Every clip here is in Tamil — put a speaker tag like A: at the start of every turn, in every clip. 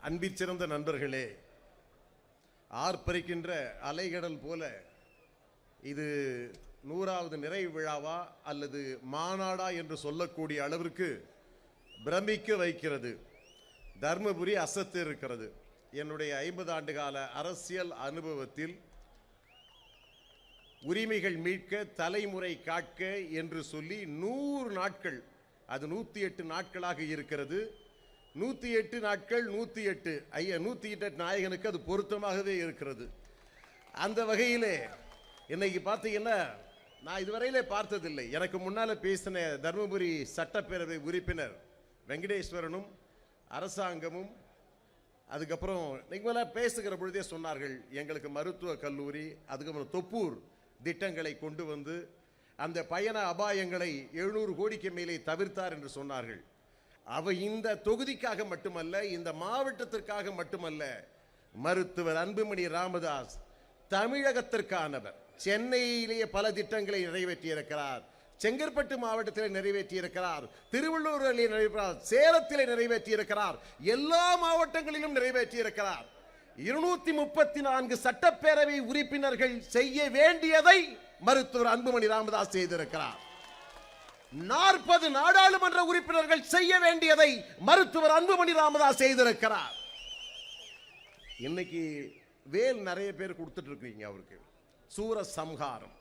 A: அன்பிற்சிறந்த நண்பர்களே, ஆர்ப்பரிக்கின்ற அலைகடல் போல இது 100வது நிறைவு விழாவா அல்லது மாநாடா என்று சொல்லக்கூடிய அளவிற்கு பிரமிக்க வைக்கிறது. தர்மபுரி அசத்து இருக்கிறது. என்னுடைய 50 ஆண்டு கால அரசியல் அனுபவத்தில் உரிமைகள் மீட்க, தலைமுறை காக்க என்று சொல்லி 100 நாட்கள், அது 108 நாட்களாக இருக்கிறது. 108 நாட்கள் 108 ஐயா 108 நாயகனுக்கு அது பொருத்தமாகவே இருக்கிறது. அந்த வகையிலே இன்னைக்கு பார்த்தீங்கன்னா, நான் இதுவரையிலே பார்த்ததில்லை. எனக்கு முன்னால் பேசின தர்மபுரி சட்டப்பேரவை உறுப்பினர் வெங்கடேஸ்வரனும் அரசாங்கமும் அதுக்கப்புறம் நீங்களாம் பேசுகிற பொழுதே சொன்னார்கள், எங்களுக்கு மருத்துவக் கல்லூரி, அதுக்கப்புறம் தொப்பூர் திட்டங்களை கொண்டு வந்து அந்த பயண அபாயங்களை 700 கோடிக்கு மேலே தவிர்த்தார் என்று சொன்னார்கள். அவை இந்த தொகுதிக்காக மட்டுமல்ல, இந்த மாவட்டத்திற்காக மட்டுமல்ல, மருத்துவர் அன்புமணி ராமதாஸ் தமிழகத்திற்கானவர். சென்னையிலேயே பல திட்டங்களை நிறைவேற்றியிருக்கிறார், செங்கற்பட்டு மாவட்டத்தில் நிறைவேற்றியிருக்கிறார், திருவள்ளூரில் நிறைவேற்றார், சேலத்தில் நிறைவேற்றியிருக்கிறார், எல்லா மாவட்டங்களிலும் நிறைவேற்றியிருக்கிறார். 234 சட்டப்பேரவை உறுப்பினர்கள் செய்ய வேண்டியதை மருத்துவர் அன்புமணி ராமதாஸ் செய்திருக்கிறார். 40 நாடாளுமன்ற உறுப்பினர்கள் செய்ய வேண்டியதை மருத்துவர் அன்புமணி ராமதாஸ் செய்திருக்கிறார். இன்னைக்கு வேல் நிறைய பேர் கொடுத்துட்டு இருக்கீங்க அவருக்கு. சூர சம்ஹாரம்,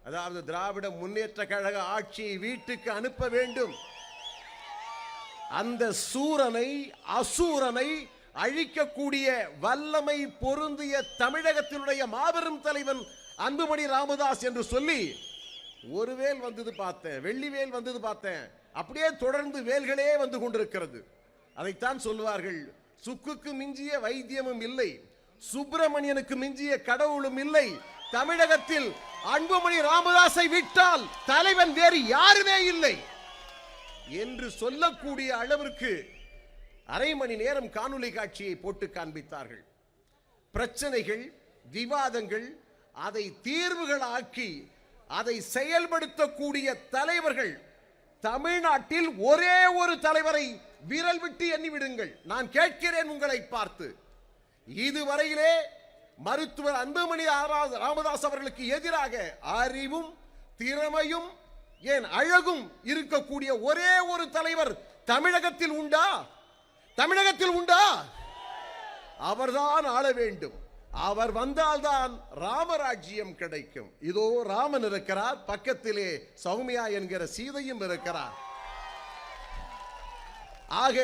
A: அதாவது திராவிட முன்னேற்ற கழக ஆட்சியை வீட்டுக்கு அனுப்ப வேண்டும். அந்த சூரனை, அசூரனை அழிக்கக்கூடிய வல்லமை பொருந்திய தமிழகத்தினுடைய மாபெரும் தலைவன் அன்புமணி ராமதாஸ் என்று சொல்லி ஒரு வேல் வந்தது பார்த்தேன், வெள்ளி வேல் வந்தது பார்த்தேன். அப்படியே தொடர்ந்து வேல்களே வந்து கொண்டிருக்கிறது. அதைத்தான் சொல்வார்கள், சுக்குக்கு மிஞ்சிய வைத்தியமும் இல்லை, சுப்பிரமணியனுக்கு மிஞ்சிய கடவுளும் இல்லை. தமிழகத்தில் அன்புமணி ராமதாஸை விட்டால் தலைவன் வேறு யாருமே இல்லை என்று சொல்லக்கூடிய அளவிற்கு அரை மணி நேரம் காணொலி காட்சியை போட்டு காண்பித்தார்கள். பிரச்சனைகள், விவாதங்கள், அதை தீர்வுகளாக்கி அதை செயல்படுத்தக்கூடிய தலைவர்கள் தமிழ்நாட்டில் ஒரே ஒரு தலைவரை விரல் விட்டு எண்ணிவிடுங்கள். நான் கேட்கிறேன் உங்களை பார்த்து, இதுவரையிலே மருத்துவர் அன்புமணி ராமதாஸ் அவர்களுக்கு எதிராக அறிவும் திறமையும் ஏன் அழகும் இருக்கக்கூடிய ஒரே ஒரு தலைவர் தமிழகத்தில் உண்டா? தமிழகத்தில் உண்டா? அவர்தான் ஆள வேண்டும். அவர் வந்தால்தான் ராமராஜ்யம் கிடைக்கும். இதோ ராமன் இருக்கிறார், பக்கத்திலே சௌமியா என்கிற சீதையும் இருக்கிறார். ஆக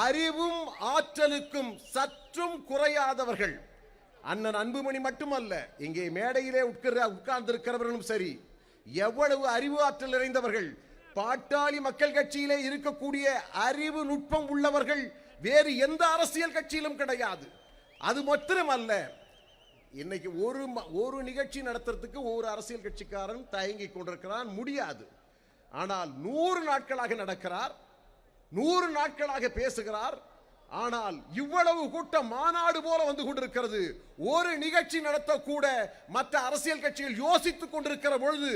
A: அறிவும் ஆற்றலுக்கும் சற்றும் குறையாதவர்கள் அண்ணன் அன்புமணி மட்டுமல்ல, இங்கே மேடையிலே உட்கார்ந்திருக்கிறவர்களும் சரி, எவ்வளவு அறிவு ஆற்றல் நிறைந்தவர்கள். பாட்டாளி மக்கள் கட்சியிலே இருக்கக்கூடிய அறிவு நுட்பம் உள்ளவர்கள் வேறு எந்த அரசியல் கட்சியிலும் கிடையாது. அது மாத்திரமல்ல, இன்னைக்கு ஒரு நிகழ்ச்சி நடத்துறதுக்கு ஒரு அரசியல் கட்சிக்காரன் தயங்கி கொண்டிருக்கிறான், முடியாது. ஆனால் 100 நாட்களாக நடக்கிறார், 100 நாட்களாக பேசுகிறார். ஆனால் இவ்வளவு கூட்டம் மாநாடு போல வந்து கொண்டிருக்கிறது. ஒரு நிகழ்ச்சி நடத்தக்கூட மற்ற அரசியல் கட்சிகள் யோசித்துக் கொண்டிருக்கிற பொழுது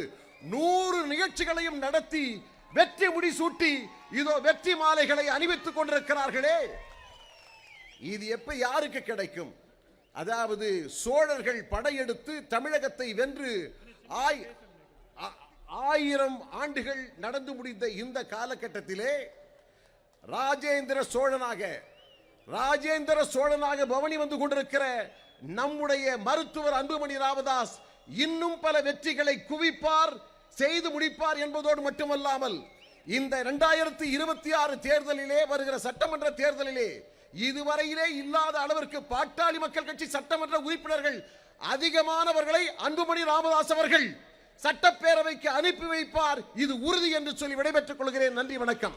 A: 100 நிகழ்ச்சிகளையும் நடத்தி வெற்றி முடி சூட்டி இதோ வெற்றி மாலைகளை அணிவித்துக் கொண்டிருக்கிறார்களே, இது எப்ப யாருக்கு கிடைக்கும்? அதாவது சோழர்கள் படையெடுத்து தமிழகத்தை வென்று 1000 ஆண்டுகள் நடந்து முடிந்த இந்த காலகட்டத்திலே ராஜேந்திர சோழனாக பவனி வந்து கொண்டிருக்கிற நம்முடைய மருத்துவர் அன்புமணி ராமதாஸ் இன்னும் பல வெற்றிகளை குவிப்பார், செய்து முடிப்பார் என்பதோடு மட்டுமல்லாமல் இந்த 2026 தேர்தலிலே, வருகிற சட்டமன்ற தேர்தலிலே இதுவரையிலே இல்லாத அளவிற்கு பாட்டாளி மக்கள் கட்சி சட்டமன்ற உறுப்பினர்கள் அதிகமானவர்களை அன்புமணி ராமதாஸ் அவர்கள் சட்டப்பேரவைக்கு அனுப்பி வைப்பார். இது உறுதி என்று சொல்லி விடைபெற்றுக் கொள்கிறேன். நன்றி, வணக்கம்.